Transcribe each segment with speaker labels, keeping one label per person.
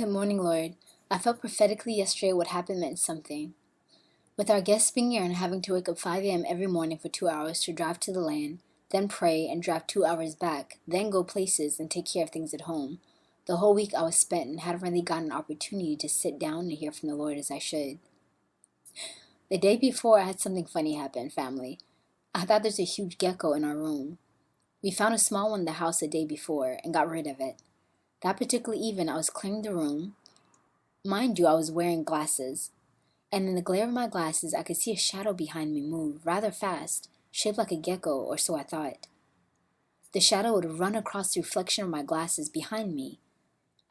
Speaker 1: Good morning, Lord. I felt prophetically yesterday what happened meant something. With our guests being here and having to wake up 5 a.m. every morning for 2 hours to drive to the land, then pray and drive 2 hours back, then go places and take care of things at home, the whole week I was spent and hadn't really gotten an opportunity to sit down and hear from the Lord as I should. The day before, I had something funny happen, family. I thought there's a huge gecko in our room. We found a small one in the house the day before and got rid of it. That particular evening, I was cleaning the room. Mind you, I was wearing glasses, and in the glare of my glasses, I could see a shadow behind me move rather fast, shaped like a gecko, or so I thought. The shadow would run across the reflection of my glasses behind me.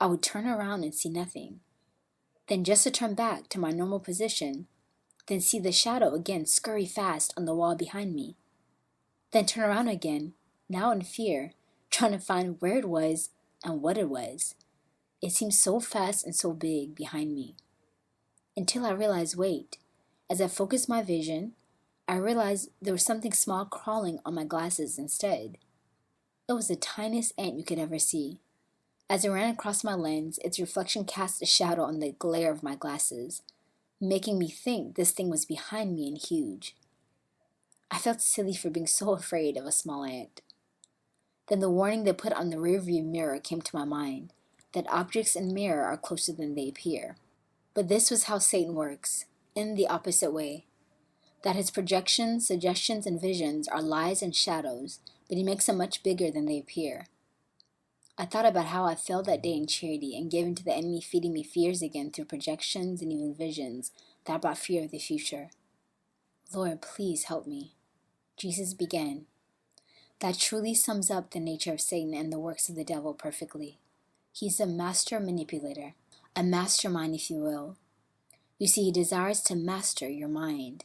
Speaker 1: I would turn around and see nothing. Then just to turn back to my normal position, then see the shadow again scurry fast on the wall behind me. Then turn around again, now in fear, trying to find where it was and what it was. It seemed so fast and so big behind me. Until I realized, wait, as I focused my vision, I realized there was something small crawling on my glasses instead. It was the tiniest ant you could ever see. As it ran across my lens, its reflection cast a shadow on the glare of my glasses, making me think this thing was behind me and huge. I felt silly for being so afraid of a small ant. Then the warning they put on the rearview mirror came to my mind, that objects in mirror are closer than they appear. But this was how Satan works, in the opposite way. That his projections, suggestions, and visions are lies and shadows, but he makes them much bigger than they appear. I thought about how I felt that day in charity and gave in to the enemy feeding me fears again through projections and even visions that brought fear of the future. Lord, please help me. Jesus began. That truly sums up the nature of Satan and the works of the devil perfectly. He's a master manipulator, a mastermind if you will. You see, he desires to master your mind.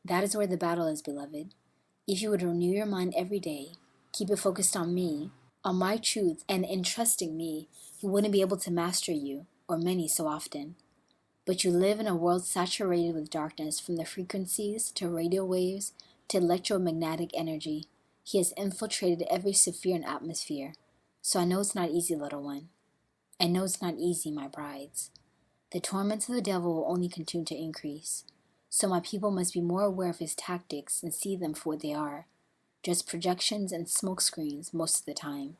Speaker 1: That is where the battle is, beloved. If you would renew your mind every day, keep it focused on me, on my truth, and in trusting me, he wouldn't be able to master you, or many so often. But you live in a world saturated with darkness, from the frequencies to radio waves to electromagnetic energy. He has infiltrated every sphere and atmosphere. So I know it's not easy, little one. I know it's not easy, my brides. The torments of the devil will only continue to increase. So my people must be more aware of his tactics and see them for what they are. Just projections and smokescreens most of the time.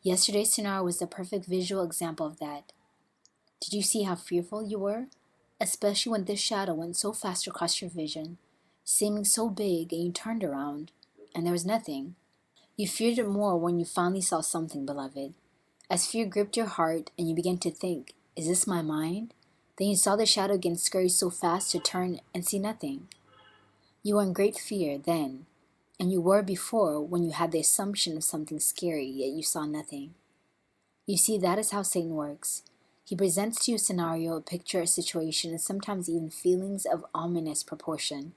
Speaker 1: Yesterday's scenario was the perfect visual example of that. Did you see how fearful you were? Especially when this shadow went so fast across your vision, seeming so big, and you turned around, and there was nothing. You feared it more when you finally saw something, beloved. As fear gripped your heart and you began to think, is this my mind? Then you saw the shadow again scurry so fast to turn and see nothing. You were in great fear then, and you were before when you had the assumption of something scary, yet you saw nothing. You see, that is how Satan works. He presents to you a scenario, a picture, a situation, and sometimes even feelings of ominous proportion.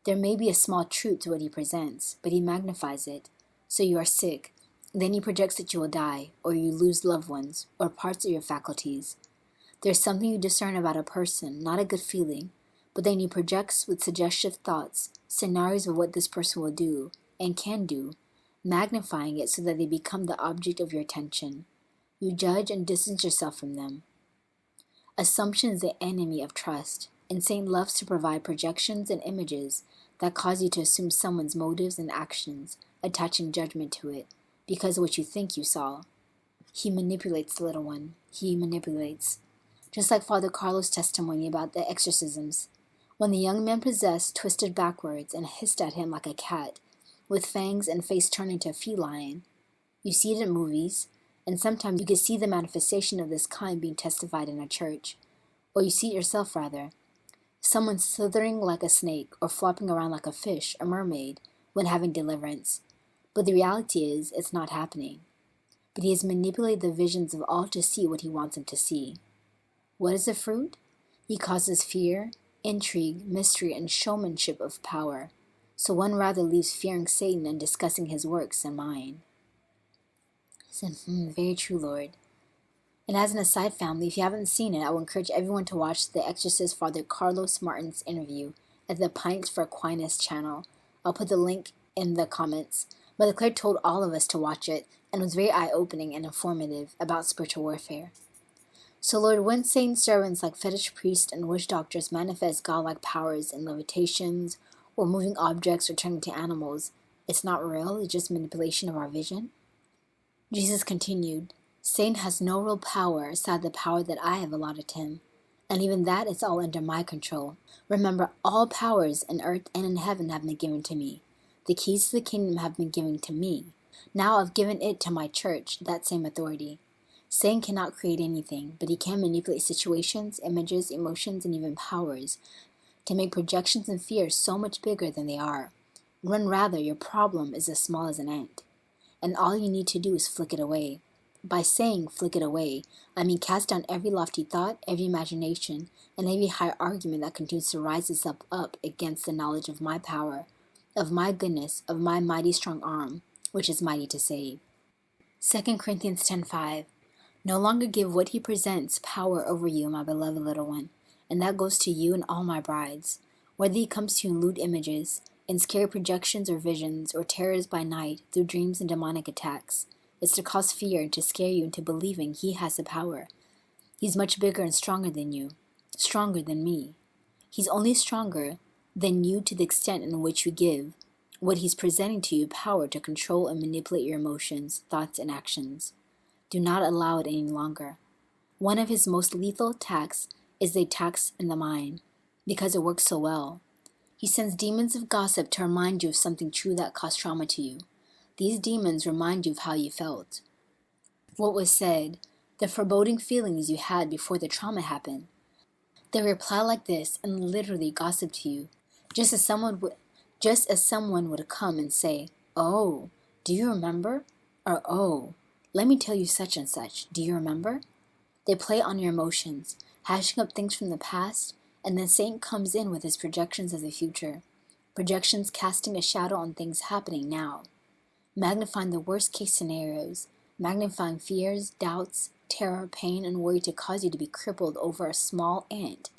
Speaker 1: There may be a small truth to what he presents, but he magnifies it. So you are sick. Then he projects that you will die, or you lose loved ones, or parts of your faculties. There's something you discern about a person, not a good feeling, but then he projects with suggestive thoughts, scenarios of what this person will do, and can do, magnifying it so that they become the object of your attention. You judge and distance yourself from them. Assumption is the enemy of trust, and Satan loves to provide projections and images that cause you to assume someone's motives and actions, attaching judgment to it, because of what you think you saw. He manipulates, little one. He manipulates. Just like Father Carlos' testimony about the exorcisms. When the young man possessed twisted backwards and hissed at him like a cat, with fangs and face turned into a feline. You see it in movies, and sometimes you can see the manifestation of this kind being testified in a church. Or you see it yourself, rather. Someone slithering like a snake or flopping around like a fish, a mermaid, when having deliverance. But the reality is, it's not happening. But he has manipulated the visions of all to see what he wants them to see. What is the fruit? He causes fear, intrigue, mystery, and showmanship of power. So one rather leaves fearing Satan and discussing his works and mine. I said, very true, Lord. And as an aside, family, if you haven't seen it, I will encourage everyone to watch the Exorcist Father Carlos Martin's interview at the Pints for Aquinas channel. I'll put the link in the comments. Mother Claire told all of us to watch it, and was very eye-opening and informative about spiritual warfare. So, Lord, when Satan's servants like fetish priests and witch doctors manifest godlike powers in levitations or moving objects or turning to animals, it's not real, it's just manipulation of our vision? Jesus continued, Satan has no real power aside the power that I have allotted him, and even that is all under my control. Remember, all powers in earth and in heaven have been given to me. The keys to the kingdom have been given to me. Now I've given it to my church, that same authority. Satan cannot create anything, but he can manipulate situations, images, emotions, and even powers to make projections and fears so much bigger than they are. When rather your problem is as small as an ant. And all you need to do is flick it away. By saying flick it away, I mean cast down every lofty thought, every imagination, and every high argument that continues to rise itself up against the knowledge of my power, of my goodness, of my mighty strong arm, which is mighty to save. 2 Corinthians 10:5. No longer give what he presents power over you, my beloved little one, and that goes to you and all my brides. Whether he comes to you in lewd images, in scary projections or visions, or terrors by night, through dreams and demonic attacks, it's to cause fear and to scare you into believing he has the power. He's much bigger and stronger than you, stronger than me. He's only stronger than you to the extent in which you give what he's presenting to you power to control and manipulate your emotions, thoughts, and actions. Do not allow it any longer. One of his most lethal attacks is the attacks in the mind, because it works so well. He sends demons of gossip to remind you of something true that caused trauma to you. These demons remind you of how you felt, what was said, the foreboding feelings you had before the trauma happened. They reply like this and literally gossip to you, just as someone would come and say, "Oh, do you remember?" Or, "Oh, let me tell you such and such. Do you remember?" They play on your emotions, hashing up things from the past, and then Satan comes in with his projections of the future. Projections casting a shadow on things happening now. Magnifying the worst case scenarios, magnifying fears, doubts, terror, pain, and worry to cause you to be crippled over a small ant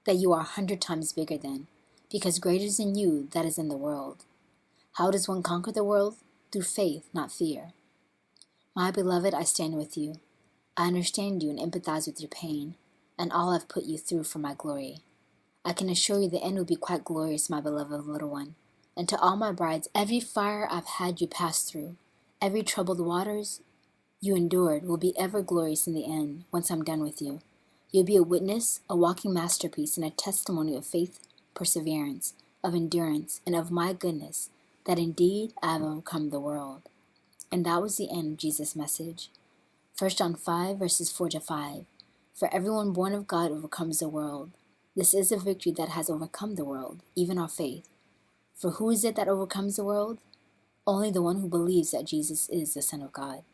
Speaker 1: that you are 100 times bigger than, because greater is in you that is in the world. How does one conquer the world? Through faith, not fear. My beloved, I stand with you. I understand you and empathize with your pain, and all I've put you through for my glory. I can assure you the end will be quite glorious, my beloved little one. And to all my brides, every fire I've had you pass through, every troubled waters you endured will be ever glorious in the end, once I'm done with you. You'll be a witness, a walking masterpiece, and a testimony of faith, perseverance, of endurance, and of my goodness, that indeed I have overcome the world. And that was the end of Jesus' message. 1 John 5, verses 4-5. For everyone born of God overcomes the world. This is a victory that has overcome the world, even our faith. For who is it that overcomes the world? Only the one who believes that Jesus is the Son of God.